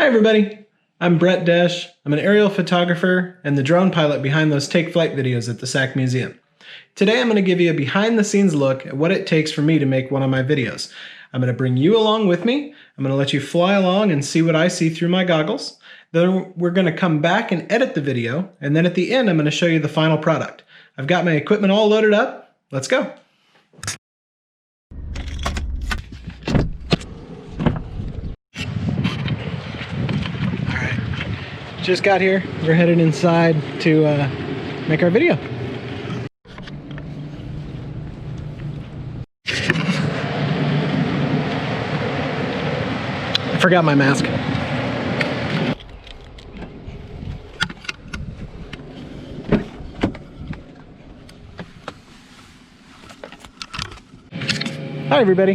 Hi everybody, I'm Brett Desch. I'm an aerial photographer and the drone pilot behind those take flight videos at the SAC Museum. Today I'm going to give you a behind the scenes look at what it takes for me to make one of my videos. I'm going to bring you along with me. I'm going to let you fly along and see what I see through my goggles. Then we're going to come back and edit the video, and then at the end I'm going to show you the final product. I've got my equipment all loaded up. Let's go. Just got here. We're headed inside to make our video. I forgot my mask. Hi everybody.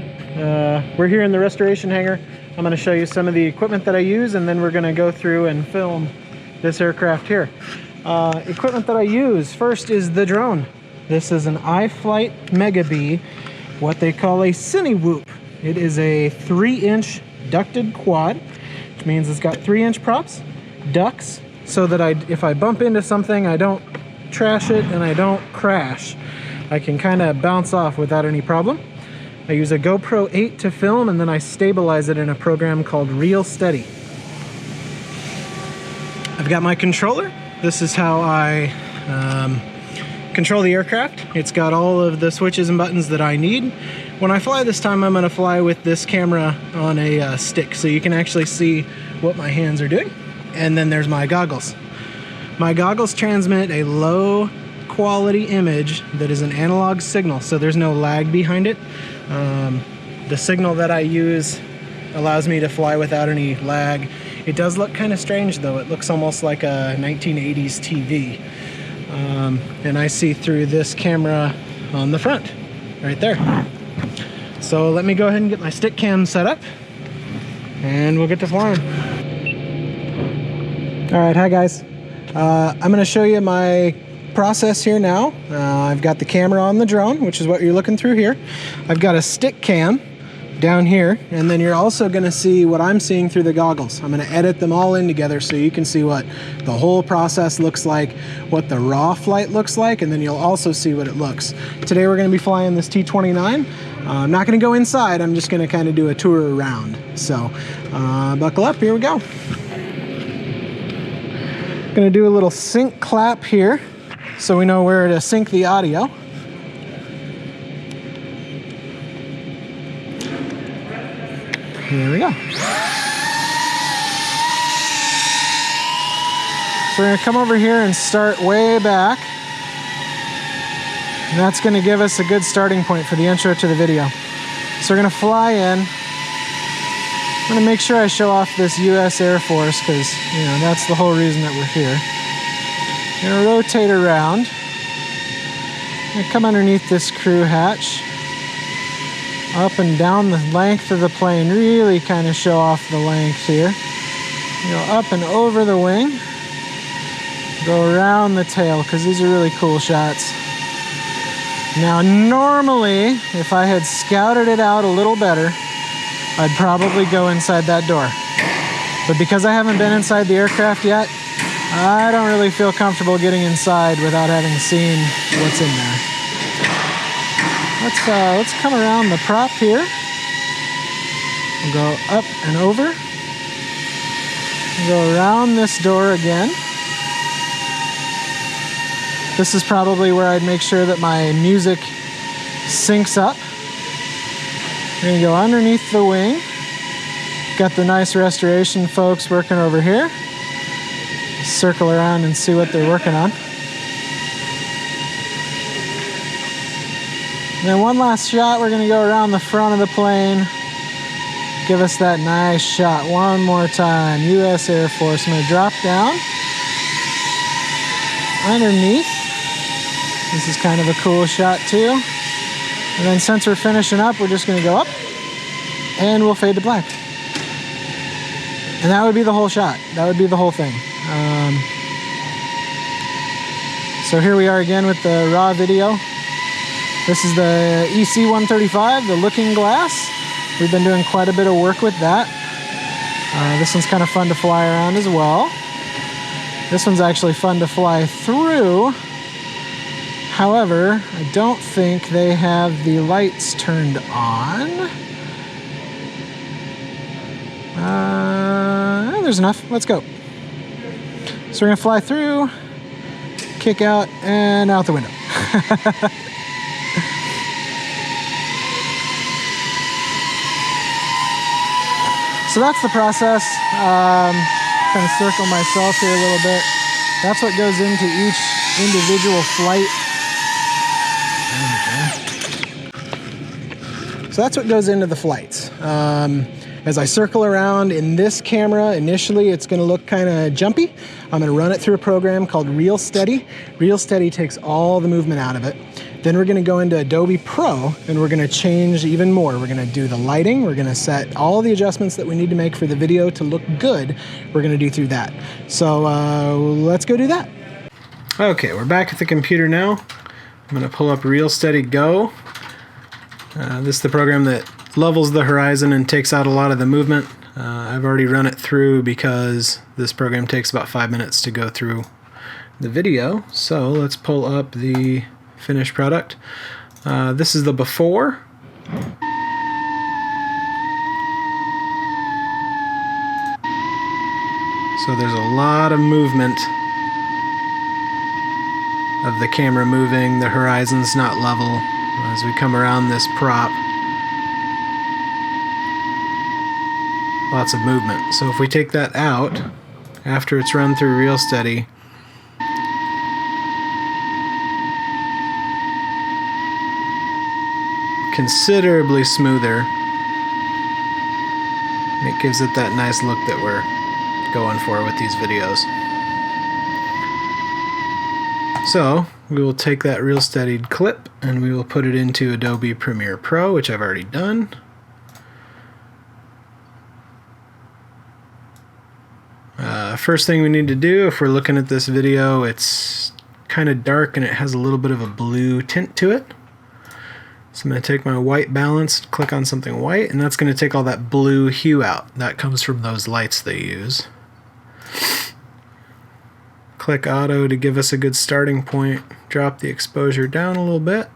We're here in the restoration hangar. I'm going to show you some of the equipment that I use, and then we're going to go through and film this aircraft here. Equipment that I use, first is the drone. This is an iFlight Megabee, what they call a Cinewhoop. It is a 3-inch ducted quad, which means it's got 3-inch props, ducts, so that if I bump into something, I don't trash it and I don't crash. I can kind of bounce off without any problem. I use a GoPro 8 to film, and then I stabilize it in a program called Real Steady. I've got my controller. This is how I control the aircraft. It's got all of the switches and buttons that I need. When I fly this time, I'm going to fly with this camera on a stick, so you can actually see what my hands are doing. And then there's my goggles. My goggles transmit a low quality image that is an analog signal, so there's no lag behind it. The signal that I use allows me to fly without any lag. It does look kind of strange though. It looks almost like a 1980s TV. And I see through this camera on the front, right there. So let me go ahead and get my stick cam set up and we'll get to flying. All right, hi guys. I'm gonna show you my process here now. I've got the camera on the drone, which is what you're looking through here. I've got a stick cam down here, and then you're also going to see what I'm seeing through the goggles. I'm going to edit them all in together so you can see what the whole process looks like, what the raw flight looks like, and then you'll also see what it looks. Today we're going to be flying this T-29. I'm not going to go inside, I'm just going to kind of do a tour around. So buckle up, here we go. Going to do a little sync clap here, so we know where to sync the audio. Here we go. So we're going to come over here and start way back. And that's going to give us a good starting point for the intro to the video. So we're going to fly in. I'm going to make sure I show off this US Air Force because, you know, that's the whole reason that we're here. Gonna rotate around. Gonna come underneath this crew hatch. Up and down the length of the plane. Really kind of show off the length here. Go up and over the wing. Go around the tail because these are really cool shots. Now normally, if I had scouted it out a little better, I'd probably go inside that door. But because I haven't been inside the aircraft yet, I don't really feel comfortable getting inside without having seen what's in there. Let's come around the prop here. We'll go up and over. We'll go around this door again. This is probably where I'd make sure that my music syncs up. We're gonna go underneath the wing. Got the nice restoration folks working over here. Circle around and see what they're working on. And then one last shot, we're gonna go around the front of the plane. Give us that nice shot one more time. US Air Force. I'm gonna drop down underneath. This is kind of a cool shot too. And then since we're finishing up, we're just gonna go up and we'll fade to black. And that would be the whole shot. That would be the whole thing. So here we are again with the raw video. This is the EC-135, the looking glass. We've been doing quite a bit of work with that. This one's kind of fun to fly around as well. This one's actually fun to fly through. However, I don't think they have the lights turned on. There's enough. Let's go. So we're gonna fly through, kick out, and out the window. So that's the process. Kind of circle myself here a little bit. That's what goes into each individual flight. So that's what goes into the flights. As I circle around in this camera, initially it's gonna look kind of jumpy. I'm gonna run it through a program called Real Steady. Real Steady takes all the movement out of it. Then we're gonna go into Adobe Pro and we're gonna change even more. We're gonna do the lighting. We're gonna set all the adjustments that we need to make for the video to look good. We're gonna do through that. So let's go do that. Okay, we're back at the computer now. I'm gonna pull up Real Steady Go. This is the program that levels the horizon and takes out a lot of the movement. I've already run it through because this program takes about 5 minutes to go through the video. So let's pull up the finished product. This is the before. So there's a lot of movement of the camera moving. The horizon's not level as we come around this prop. Lots of movement. So if we take that out, after it's run through Real Steady, considerably smoother. And it gives it that nice look that we're going for with these videos. So we will take that Real Steadied clip and we will put it into Adobe Premiere Pro, which I've already done. First thing we need to do, if we're looking at this video, it's kind of dark and it has a little bit of a blue tint to it. So I'm going to take my white balance, click on something white, and that's going to take all that blue hue out. That comes from those lights they use. Click auto to give us a good starting point. Drop the exposure down a little bit.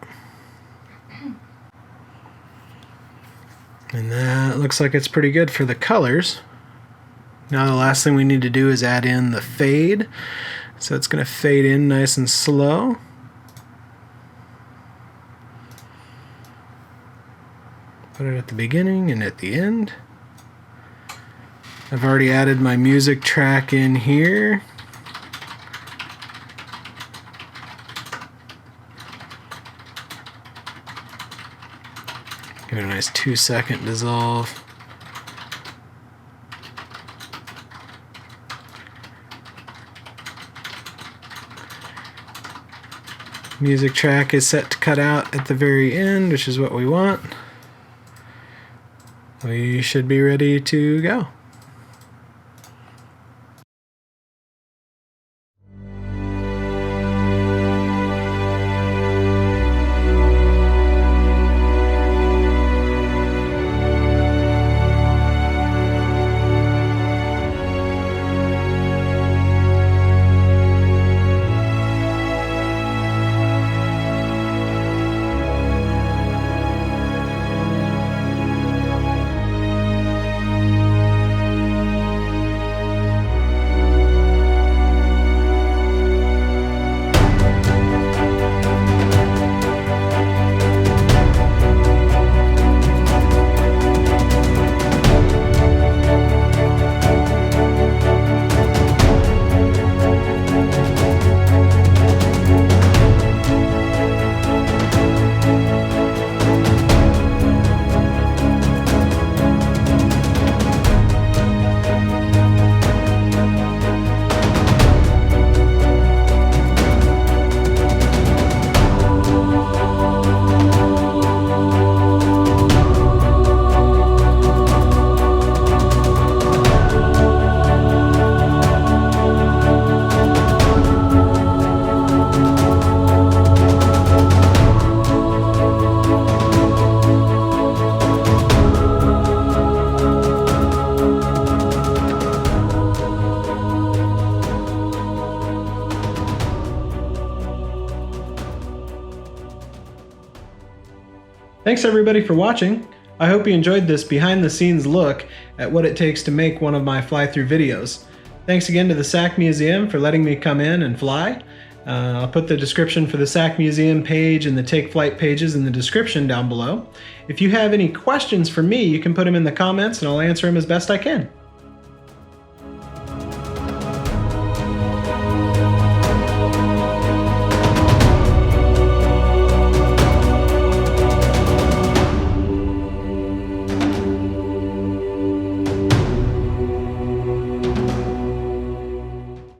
And that looks like it's pretty good for the colors. Now the last thing we need to do is add in the fade. So it's going to fade in nice and slow. Put it at the beginning and at the end. I've already added my music track in here. Give it a nice 2-second dissolve. Music track is set to cut out at the very end, which is what we want. We should be ready to go. Thanks everybody for watching. I hope you enjoyed this behind the scenes look at what it takes to make one of my fly-through videos. Thanks again to the SAC Museum for letting me come in and fly. I'll put the description for the SAC Museum page and the Take Flight pages in the description down below. If you have any questions for me, you can put them in the comments and I'll answer them as best I can.